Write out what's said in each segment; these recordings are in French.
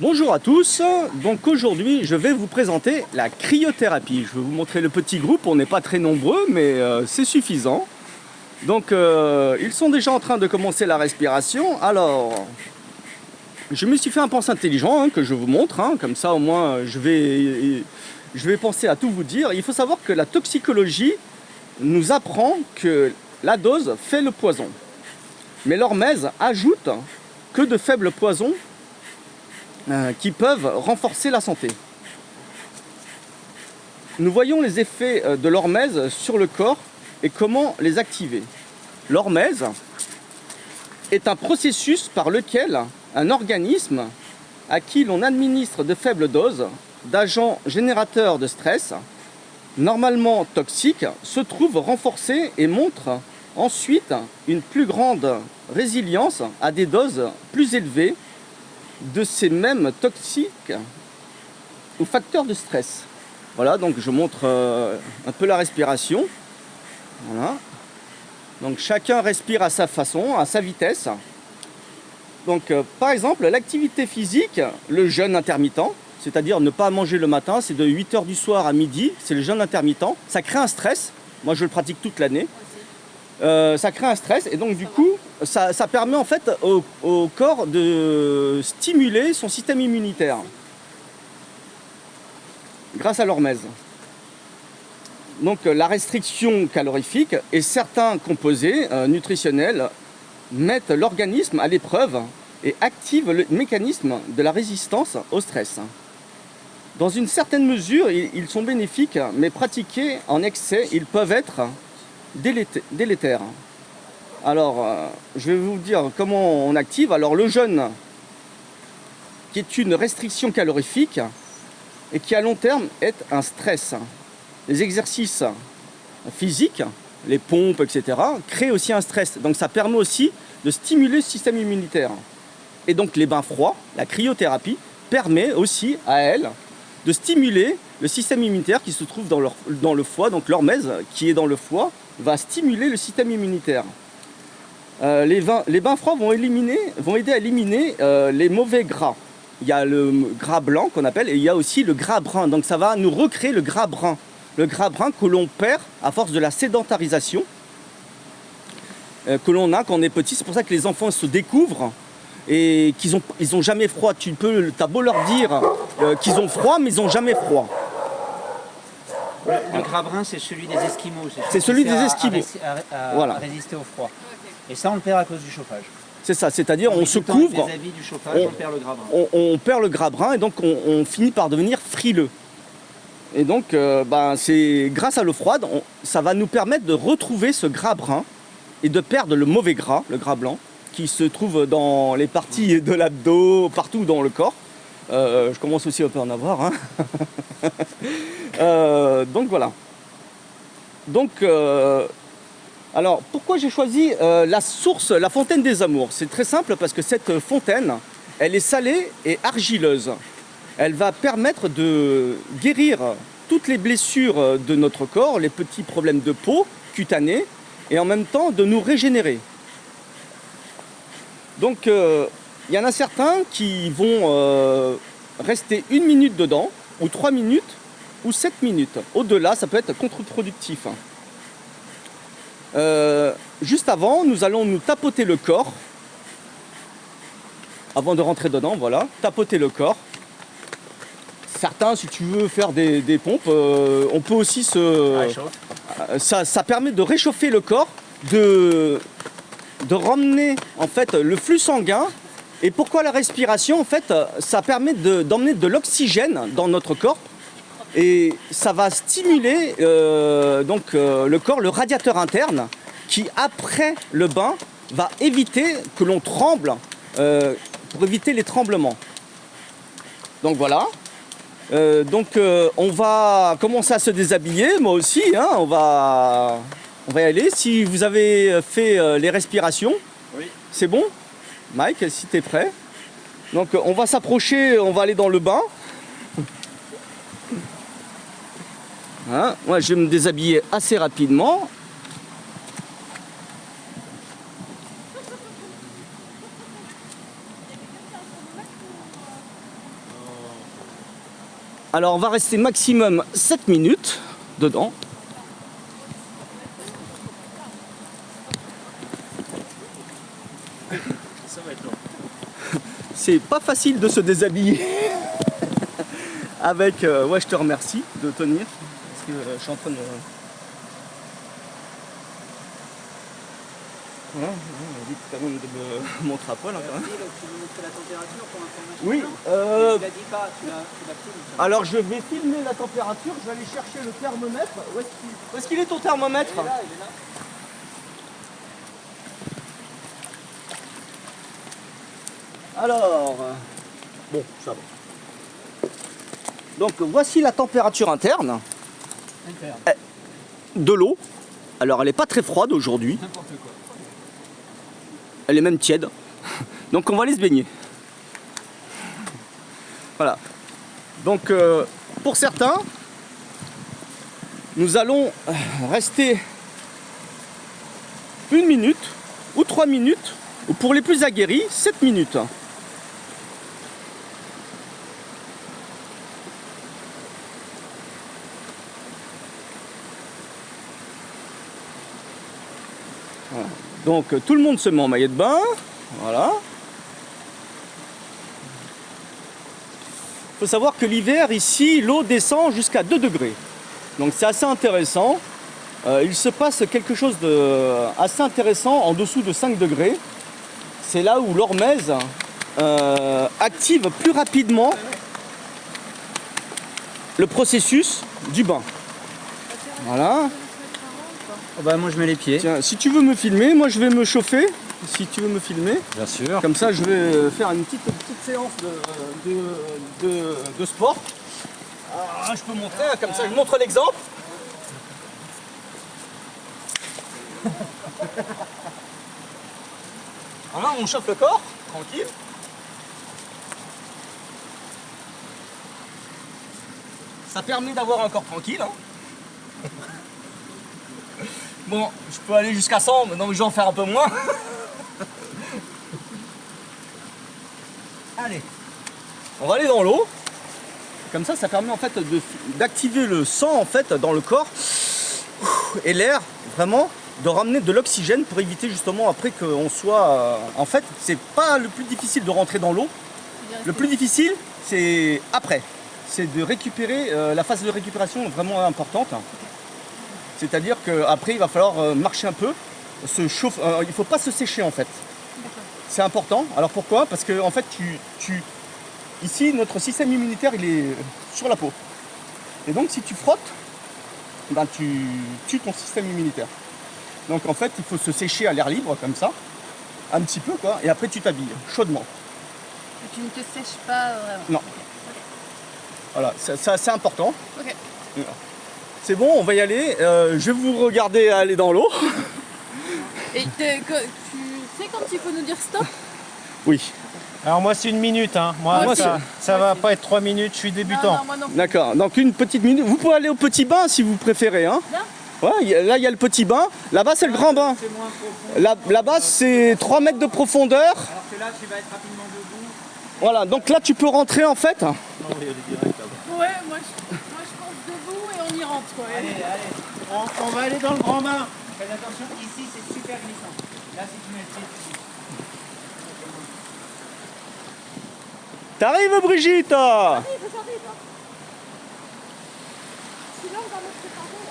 Bonjour à tous, donc aujourd'hui je vais vous présenter la cryothérapie. Je vais vous montrer le petit groupe, on n'est pas très nombreux mais c'est suffisant. Donc ils sont déjà en train de commencer la respiration. Alors je me suis fait un pense intelligent que je vous montre, comme ça au moins je vais penser à tout vous dire. Il faut savoir que la toxicologie nous apprend que la dose fait le poison. Mais l'hormèse ajoute que de faibles poisons qui peuvent renforcer la santé. Nous voyons les effets de l'hormèse sur le corps et comment les activer. L'hormèse est un processus par lequel un organisme à qui l'on administre de faibles doses d'agents générateurs de stress, normalement toxiques, se trouve renforcé et montre ensuite une plus grande résilience à des doses plus élevées de ces mêmes toxiques ou facteurs de stress. Voilà, donc je montre un peu la respiration. Voilà. Donc chacun respire à sa façon, à sa vitesse. Donc par exemple, l'activité physique, le jeûne intermittent, c'est-à-dire ne pas manger le matin, c'est de 8h du soir à midi, c'est le jeûne intermittent. Ça crée un stress, moi je le pratique toute l'année. Ça crée un stress et donc du coup ça permet en fait au corps de stimuler son système immunitaire grâce à l'hormèse. Donc la restriction calorifique et certains composés nutritionnels mettent l'organisme à l'épreuve et activent le mécanisme de la résistance au stress. Dans une certaine mesure, ils sont bénéfiques, mais pratiqués en excès, ils peuvent être délétère. Alors, je vais vous dire comment on active. Alors, le jeûne, qui est une restriction calorifique et qui à long terme est un stress. Les exercices physiques, les pompes, etc., créent aussi un stress. Donc, ça permet aussi de stimuler le système immunitaire. Et donc, les bains froids, la cryothérapie, permet aussi à elle de stimuler le système immunitaire qui se trouve dans le foie. Donc, l'hormèse qui est dans le foie va stimuler le système immunitaire. Les bains froids vont aider à éliminer les mauvais gras. Il y a le gras blanc qu'on appelle et il y a aussi le gras brun. Donc ça va nous recréer le gras brun. Le gras brun que l'on perd à force de la sédentarisation que l'on a quand on est petit. C'est pour ça que les enfants se découvrent et qu'ils ont jamais froid. T'as beau leur dire qu'ils ont froid, mais ils n'ont jamais froid. Le gras brun, c'est celui des Esquimaux. C'est celui des Esquimaux. Voilà. À résister au froid. Et ça, on le perd à cause du chauffage. C'est ça, c'est-à-dire on se couvre. Vis-à-vis du chauffage, on perd le gras brun. On perd le gras brun et donc on finit par devenir frileux. Et donc, c'est grâce à l'eau froide, ça va nous permettre de retrouver ce gras brun et de perdre le mauvais gras, le gras blanc, qui se trouve dans les parties de l'abdos, partout dans le corps. Je commence aussi un peu à en avoir. Donc voilà. Donc, alors pourquoi j'ai choisi la source, la fontaine des amours? C'est très simple parce que cette fontaine, elle est salée et argileuse. Elle va permettre de guérir toutes les blessures de notre corps, les petits problèmes de peau cutanée, et en même temps de nous régénérer. Donc il y en a certains qui vont rester 1 minute dedans, ou 3 minutes, ou 7 minutes. Au-delà, ça peut être contre-productif. Juste avant, nous allons nous tapoter le corps. Avant de rentrer dedans, voilà, tapoter le corps. Certains, si tu veux faire des pompes, on peut aussi ça permet de réchauffer le corps, de ramener en fait le flux sanguin. Et pourquoi la respiration? En fait, ça permet d'emmener de l'oxygène dans notre corps. Et ça va stimuler le corps, le radiateur interne, qui après le bain va éviter que l'on tremble, pour éviter les tremblements. Donc voilà. On va commencer à se déshabiller, moi aussi, on va y aller. Si vous avez fait les respirations, oui. C'est bon? Mike, si tu es prêt. Donc on va s'approcher, on va aller dans le bain. Moi, je vais me déshabiller assez rapidement. Alors on va rester maximum 7 minutes dedans. Ça va être long. C'est pas facile de se déshabiller avec... ouais, je te remercie de tenir parce que je suis en train de... Voilà, on dit quand même de me montrer à poil. Hein, quand même. Tu veux montrer la température pour l'information? Oui. Tu l'as dit pas, tu l'as filmé. Alors je vais filmer la température, je vais aller chercher le thermomètre. Où est-ce qu'il est ton thermomètre? Il est là, il est là. Alors, bon, ça va. Donc voici la température interne de l'eau. Alors elle n'est pas très froide aujourd'hui, N'importe quoi. elle est même tiède. Donc on va aller se baigner. Voilà. Donc pour certains, nous allons rester 1 minute ou 3 minutes, ou pour les plus aguerris, 7 minutes. Voilà. Donc tout le monde se met en maillot de bain. Voilà. Il faut savoir que l'hiver, ici, l'eau descend jusqu'à 2 degrés. Donc c'est assez intéressant. Il se passe quelque chose d'assez intéressant en dessous de 5 degrés. C'est là où l'hormèse active plus rapidement le processus du bain. Voilà. Oh bah moi je mets les pieds. Tiens, si tu veux me filmer, moi je vais me chauffer. Si tu veux me filmer. Bien sûr. Comme ça, je vais faire une petite séance de sport. Ah, je peux montrer, comme ça, je montre l'exemple. Voilà, on chauffe le corps, tranquille. Ça permet d'avoir un corps tranquille. Hein. Bon, je peux aller jusqu'à 100, mais donc je vais en faire un peu moins. Allez, on va aller dans l'eau. Comme ça permet en fait d'activer le sang en fait dans le corps et l'air, vraiment, de ramener de l'oxygène pour éviter justement après qu'on soit... en fait, c'est pas le plus difficile de rentrer dans l'eau. Le plus difficile, c'est après. C'est de récupérer, la phase de récupération est vraiment importante. C'est-à-dire qu'après, il va falloir marcher un peu, se chauffer. Il ne faut pas se sécher en fait. C'est important. Alors pourquoi? Parce que en fait, ici, notre système immunitaire, il est sur la peau. Et donc, si tu frottes, ben, tu tues ton système immunitaire. Donc en fait, il faut se sécher à l'air libre, comme ça, un petit peu, quoi. Et après, tu t'habilles chaudement. Et tu ne te sèches pas vraiment? Non. Voilà, c'est important. Ok. C'est bon, on va y aller. Je vais vous regarder aller dans l'eau. Et tu sais quand il faut nous dire stop? Oui. Alors moi c'est 1 minute, hein. Moi Moi, ça va pas être 3 minutes, je suis débutant. Non, moi non plus. D'accord, donc une petite minute. Vous pouvez aller au petit bain si vous préférez. Hein. Bien. Ouais, là il y a le petit bain. Là-bas c'est le grand bain. C'est moins profond. Là-bas c'est 3 mètres de profondeur. Alors que là tu vas être rapidement debout. Voilà, donc là tu peux rentrer en fait. Ouais, moi je pense debout et on y rentre. Quoi. Allez, on va aller dans le grand bain. Faites attention, ici c'est super glissant. Là si tu mets le pied dessus. T'arrives Brigitte? Sinon, on va me préparer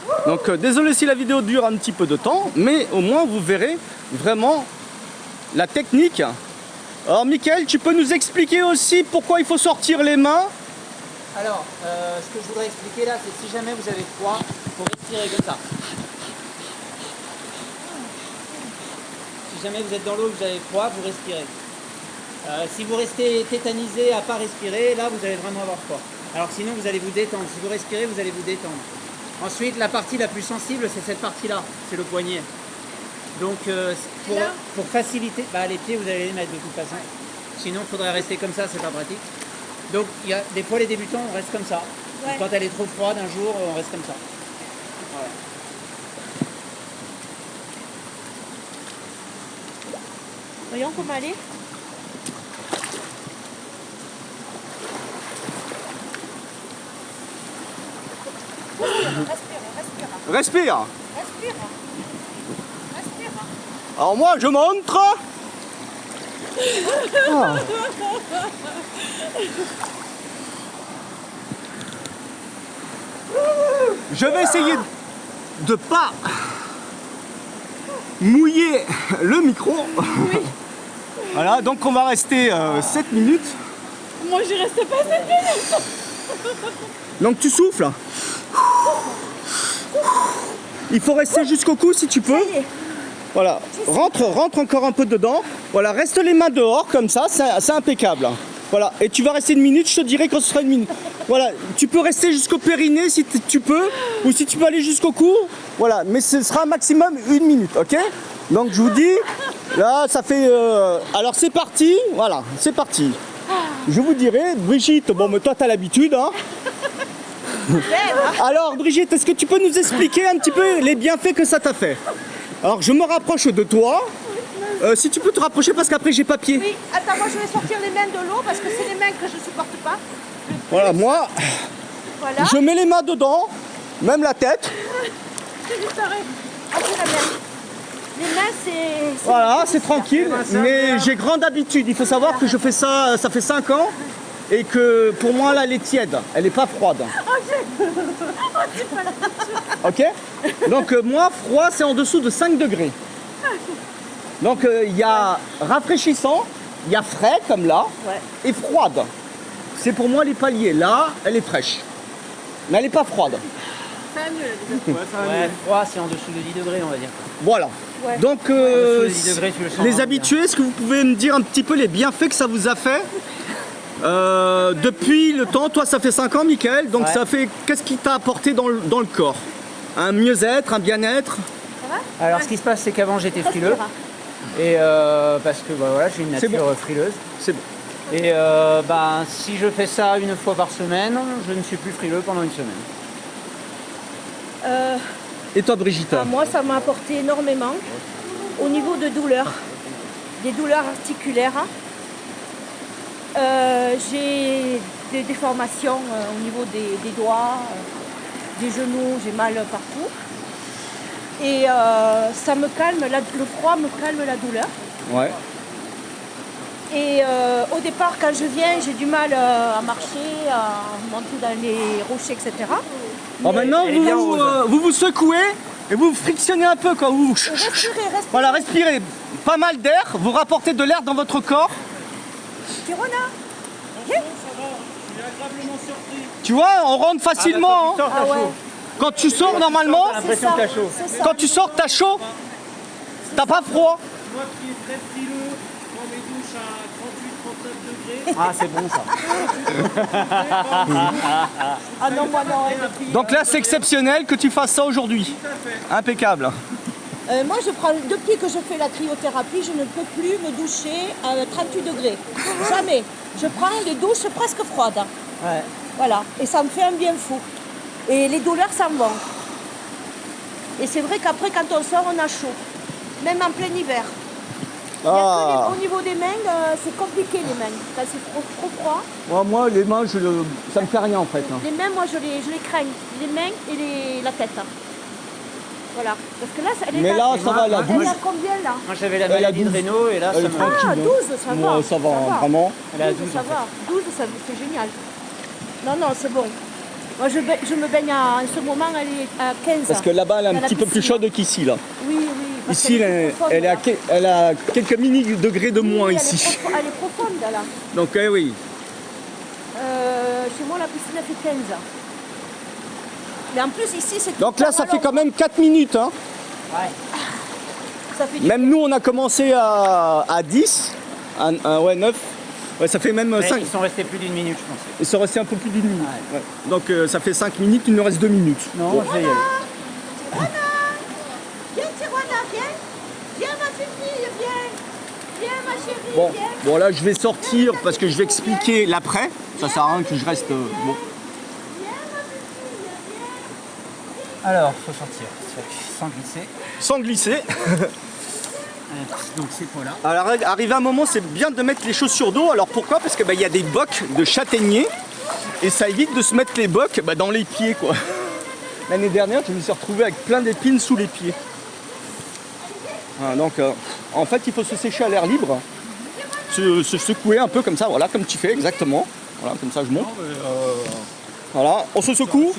là. Donc désolé si la vidéo dure un petit peu de temps, mais au moins vous verrez vraiment la technique. Alors Mickaël, tu peux nous expliquer aussi pourquoi il faut sortir les mains? Alors, ce que je voudrais expliquer là, c'est si jamais vous avez froid, il faut respirer comme ça. Si jamais vous êtes dans l'eau et que vous avez froid, vous respirez. Si vous restez tétanisé à pas respirer, là vous allez vraiment avoir froid. Alors sinon vous allez vous détendre. Si vous respirez, vous allez vous détendre. Ensuite, la partie la plus sensible, c'est cette partie-là, c'est le poignet. Donc pour faciliter, les pieds vous allez les mettre de toute façon. Sinon, il faudrait rester comme ça, c'est pas pratique. Donc il y a des fois les débutants, on reste comme ça. Ouais. Quand elle est trop froide, un jour, on reste comme ça. Voilà. Voyons comment aller. Respire. Respire. Alors moi, je montre. Ah. Je vais essayer de pas mouiller le micro. Voilà, donc on va rester 7 minutes. Moi, j'y reste pas 7 minutes. Donc tu souffles. Il faut rester jusqu'au cou si tu peux. Voilà, rentre encore un peu dedans. Voilà, reste les mains dehors comme ça, c'est impeccable. Voilà, et tu vas rester 1 minute, je te dirai quand ce sera 1 minute. Voilà, tu peux rester jusqu'au périnée si tu peux, ou si tu peux aller jusqu'au cou. Voilà, mais ce sera maximum 1 minute, ok? Donc je vous dis, là ça fait... Alors c'est parti, voilà, c'est parti. Je vous dirai, Brigitte, bon mais toi t'as l'habitude, hein. Alors Brigitte, est-ce que tu peux nous expliquer un petit peu les bienfaits que ça t'a fait? Alors je me rapproche de toi. Si tu peux te rapprocher parce qu'après j'ai papier. Oui, attends, moi je vais sortir les mains de l'eau parce que c'est les mains que je supporte pas. Voilà, moi, Voilà. je mets les mains dedans, même la tête. C'est juste arrête. Ah, c'est la main. Les mains, c'est... Voilà, c'est tranquille. Mais j'ai grande habitude. Il faut savoir que je fais ça, ça fait 5 ans. Et que pour moi, là, elle est tiède. Elle n'est pas froide. Ok? Donc moi, froid, c'est en dessous de 5 degrés. Donc il y a rafraîchissant, il y a frais comme là, Ouais. et froide. C'est pour moi les paliers. Là, elle est fraîche. Mais elle n'est pas froide. Ça va mieux, là, déjà. Ouais, froid, c'est en dessous de 10 degrés, on va dire. Voilà. Ouais. Donc dessous de 10 degrés, tu le sens, les hein, habitués, est-ce que vous pouvez me dire un petit peu les bienfaits que ça vous a fait depuis le temps? Toi, ça fait 5 ans, Mickaël. Donc Ouais. ça fait... Qu'est-ce qui t'a apporté dans le corps? Un mieux-être, un bien-être? Alors, ce qui se passe, c'est qu'avant, j'étais frileux. Et parce que bah, voilà, j'ai une C'est nature bon. frileuse. C'est bon. Et bah, si je fais ça 1 fois par semaine, je ne suis plus frileux pendant 1 semaine. Et toi, Brigitte? Moi, ça m'a apporté énormément au niveau de douleurs, des douleurs articulaires. J'ai des déformations au niveau des doigts, des genoux, j'ai mal partout. Et ça me calme, le froid me calme la douleur. Ouais. Et au départ, quand je viens, j'ai du mal à marcher, à monter dans les rochers, etc. Alors maintenant, elle est bien rose. vous secouez et vous frictionnez un peu quand vous... Respirez. Voilà, respirez. Pas mal d'air, vous rapportez de l'air dans votre corps. Kirona, Tu vois, on rentre facilement. hein. ah ouais, Quand tu sors normalement, T'as l'impression que t'as chaud. c'est ça. quand tu sors, t'as chaud. T'as pas froid. Moi qui est très frileux, quand mes douches à 38-39 degrés, Ah, c'est bon ça. Ah non, moi non. Donc là, c'est exceptionnel que tu fasses ça aujourd'hui. Impeccable. Moi, depuis que je fais la cryothérapie, je ne peux plus me doucher à 38 degrés. Jamais. Je prends les douches presque froides. Ouais. Voilà. Et ça me fait un bien fou. Et les douleurs s'en vont. Et c'est vrai qu'après, quand on sort, on a chaud. Même en plein hiver. Il y a que Ah. au niveau des mains, c'est compliqué les mains. Quand c'est trop froid. Moi, les mains, ça me fait rien en fait. hein. Les mains, moi, je les crains. Les mains et la tête. Voilà. Parce que là, elle est Mais là, ça va, la elle douche. est à combien là? Moi j'avais la Elle a maladie de 12. Raynaud et là Elle ça est me... tranquille. Ah, 12, ça Moi, va. ça va, vraiment. Elle est à 12, 12 ça en fait. va. 12, c'est génial. Non, c'est bon. Moi, je me baigne en ce moment, elle est à 15. Parce que là-bas, elle est Dans un la petit peu plus piscine. chaude qu'ici. Là. Oui. parce Ici, qu'elle est elle, plus profonde, elle est à là. elle a quelques mini-degrés de moins Oui, ici. Elle est profonde, là. Donc, oui. Chez moi, la piscine, elle fait 15. Mais en plus, ici, c'est tout Donc là, le ça temps, fait quand alors, même 4 minutes. Hein. Ouais. Ça fait du... Même nous, on a commencé à 10. Ouais, 9. Ouais, ça fait même Mais 5. ils sont restés plus d'1 minute, je pense. Ils sont restés un peu plus d'une minute. Ouais. Donc ça fait 5 minutes, il nous reste 2 minutes. Non, Bon. je vais y aller. Viens, Tijuana, viens. Viens, ma fille, viens. Viens, ma chérie, Bon, viens. bon, là, je vais sortir parce que je vais expliquer l'après. Ça sert à rien que je reste... bon. Alors, faut sortir sans glisser. Sans glisser. Donc ces pots-là. Alors, arrivé un moment, c'est bien de mettre les chaussures d'eau. Alors, pourquoi? Parce que y a des bocs de châtaigniers. Et ça évite de se mettre les bocs dans les pieds, quoi. L'année dernière, je me suis retrouvé avec plein d'épines sous les pieds. Voilà, donc, en fait, il faut se sécher à l'air libre. Se secouer un peu comme ça, voilà, comme tu fais exactement. Voilà, comme ça je monte. Voilà, on se secoue.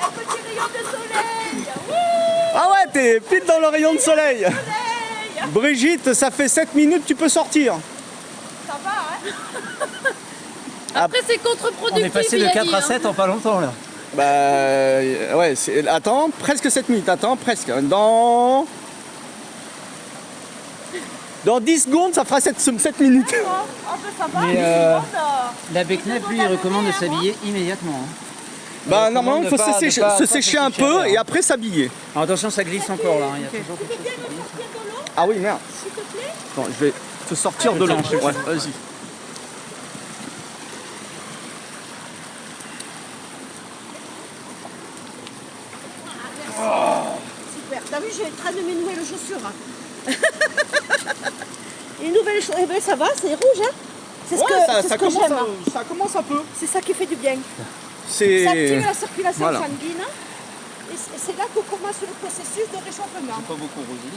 Un petit rayon de soleil. Oui, Ah ouais, t'es pile dans le rayon de soleil. soleil. Brigitte, ça fait 7 minutes, tu peux sortir. Ça va, hein? Après, c'est contre-productif. On est passé de il a 4 dit, à hein. 7 en pas longtemps là. Bah ouais, attends, presque 7 minutes, attends, presque. Dans 10 secondes, ça fera 7 minutes. Ah, ben, ça va. Mais, 10 secondes, La Becnef, lui, il recommande de s'habiller immédiatement. hein. Bah normalement, il faut recommande de pas se sécher un peu sécher, et après s'habiller. Alors, attention, ça glisse encore là. hein. Il y a toujours quelque chose qui glisse. Ah oui, merde. s'il te plaît. Attends, je vais te sortir de l'eau. tiens, je te Ouais, vas-y. Super. T'as vu, j'ai en train de mes nouvelles chaussures. Hein. Les nouvelles chaussures, eh ben, ça va, c'est rouge. Hein. C'est ce Ouais, que, ça, c'est ça ce que commence j'aime. ça commence un peu. C'est ça qui fait du bien. C'est Ça active la circulation Voilà. sanguine. Et c'est là que commence le processus de réchauffement. Pas beaucoup rosé.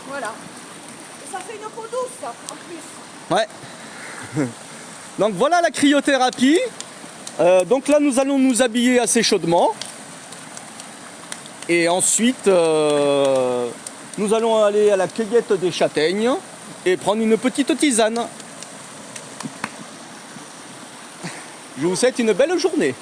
Voilà. Et ça fait une peau douce, ça, en plus. Ouais. Donc voilà la cryothérapie. Donc là, nous allons nous habiller assez chaudement. Et ensuite, nous allons aller à la cueillette des châtaignes et prendre une petite tisane. Je vous souhaite une belle journée.